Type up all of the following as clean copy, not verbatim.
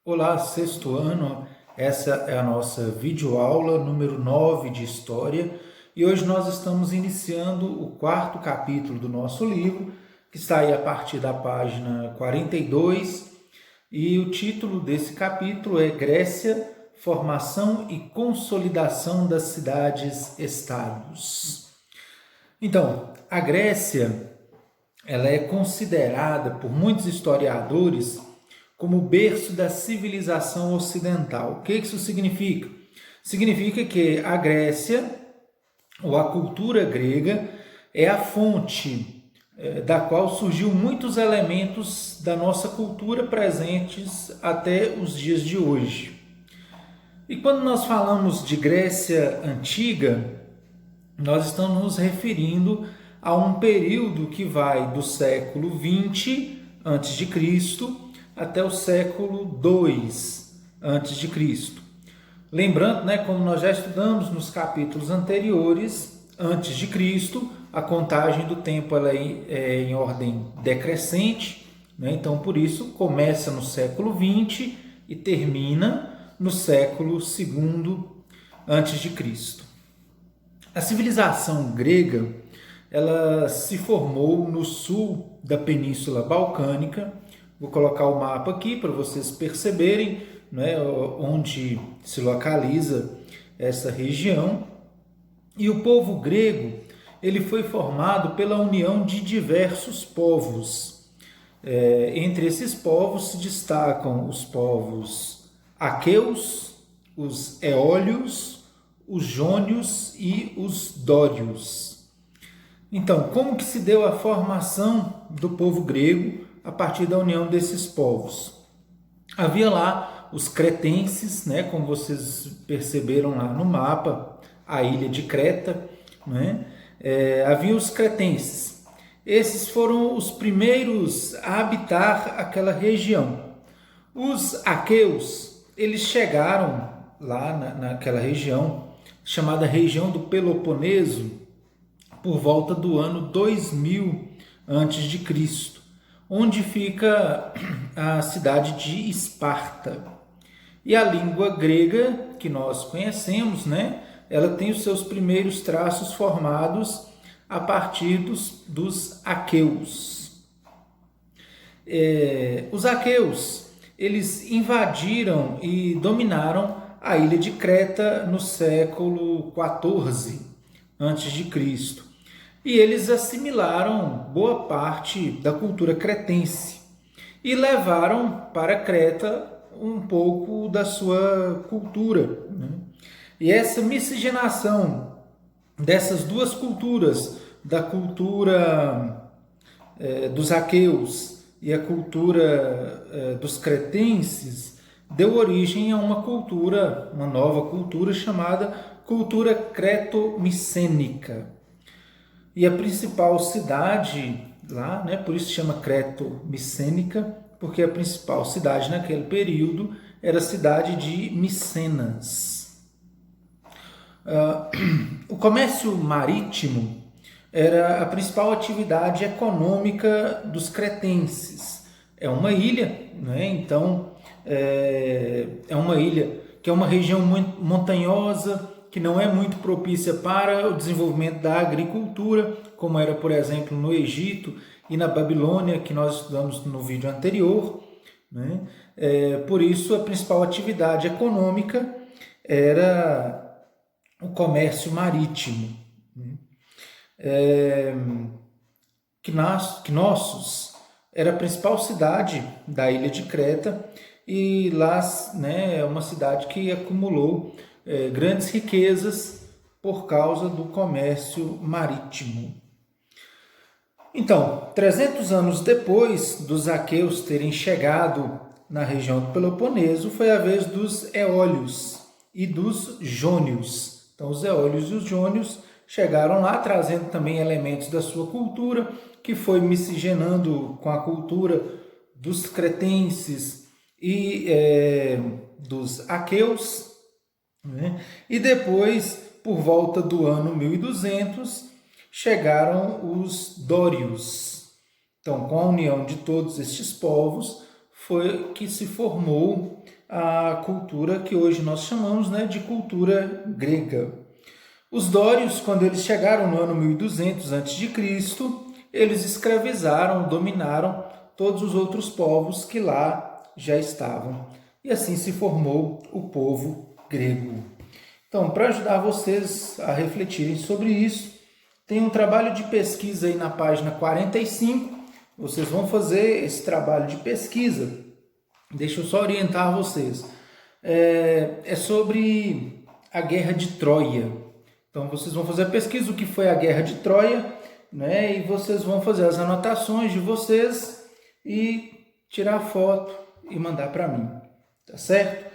Olá, sexto ano. Essa é a nossa videoaula número 9 de História e hoje nós estamos iniciando o quarto capítulo do nosso livro, que está aí a partir da página 42, e o título desse capítulo é Grécia, Formação e Consolidação das Cidades-Estados. Então, a Grécia, ela é considerada por muitos historiadores como o berço da civilização ocidental. O que isso significa? Significa que a Grécia, ou a cultura grega, é a fonte da qual surgiu muitos elementos da nossa cultura presentes até os dias de hoje. E quando nós falamos de Grécia antiga, nós estamos nos referindo a um período que vai do século 20 a.C. até o século II a.C. Lembrando, como nós já estudamos nos capítulos anteriores, antes de Cristo, a contagem do tempo ela é em ordem decrescente, então por isso começa no século 20 e termina no século II a.C. A civilização grega, ela se formou no sul da Península Balcânica. Vou colocar o mapa aqui para vocês perceberem, onde se localiza essa região. E o povo grego, ele foi formado pela união de diversos povos. Entre esses povos se destacam os povos aqueus, os eólios, os jônios e os dórios. Então, como que se deu a formação do povo grego a partir da união desses povos? Havia lá os cretenses, como vocês perceberam lá no mapa, a ilha de Creta, havia os cretenses. Esses foram os primeiros a habitar aquela região. Os aqueus, eles chegaram lá naquela região, chamada região do Peloponeso, por volta do ano 2000 a.C., onde fica a cidade de Esparta. E a língua grega, que nós conhecemos, ela tem os seus primeiros traços formados a partir dos aqueus. Os aqueus, eles invadiram e dominaram a ilha de Creta no século XIV a.C. E eles assimilaram boa parte da cultura cretense e levaram para Creta um pouco da sua cultura. E essa miscigenação dessas duas culturas, da cultura dos aqueus e a cultura dos cretenses, deu origem a uma nova cultura chamada cultura creto-micênica. E a principal cidade lá, por isso se chama creto-micênica, porque a principal cidade naquele período era a cidade de Micenas. O comércio marítimo era a principal atividade econômica dos cretenses. É uma ilha, então é uma ilha que é uma região muito montanhosa, que não é muito propícia para o desenvolvimento da agricultura, como era, por exemplo, no Egito e na Babilônia, que nós estudamos no vídeo anterior. Por isso, a principal atividade econômica era o comércio marítimo. Knossos era a principal cidade da ilha de Creta, e lá é uma cidade que acumulou grandes riquezas por causa do comércio marítimo. Então, 300 anos depois dos aqueus terem chegado na região do Peloponeso, foi a vez dos eólios e dos jônios. Então, os eólios e os jônios chegaram lá, trazendo também elementos da sua cultura, que foi miscigenando com a cultura dos cretenses e dos aqueus. E depois, por volta do ano 1200, chegaram os dórios. Então, com a união de todos estes povos, foi que se formou a cultura que hoje nós chamamos, né, de cultura grega. Os dórios, quando eles chegaram no ano 1200 a.C., eles escravizaram, dominaram todos os outros povos que lá já estavam. E assim se formou o povo grego. Então, para ajudar vocês a refletirem sobre isso, tem um trabalho de pesquisa aí na página 45. Vocês vão fazer esse trabalho de pesquisa. Deixa eu só orientar vocês. É sobre a Guerra de Troia. Então, vocês vão fazer a pesquisa, o que foi a Guerra de Troia, né? E vocês vão fazer as anotações de vocês e tirar foto e mandar para mim, tá certo?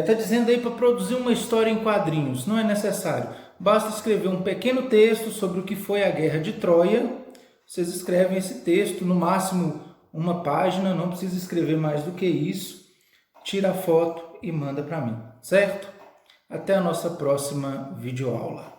Tá dizendo aí para produzir uma história em quadrinhos, não é necessário. Basta escrever um pequeno texto sobre o que foi a Guerra de Troia. Vocês escrevem esse texto, no máximo uma página, não precisa escrever mais do que isso. Tira a foto e manda para mim, certo? Até a nossa próxima videoaula.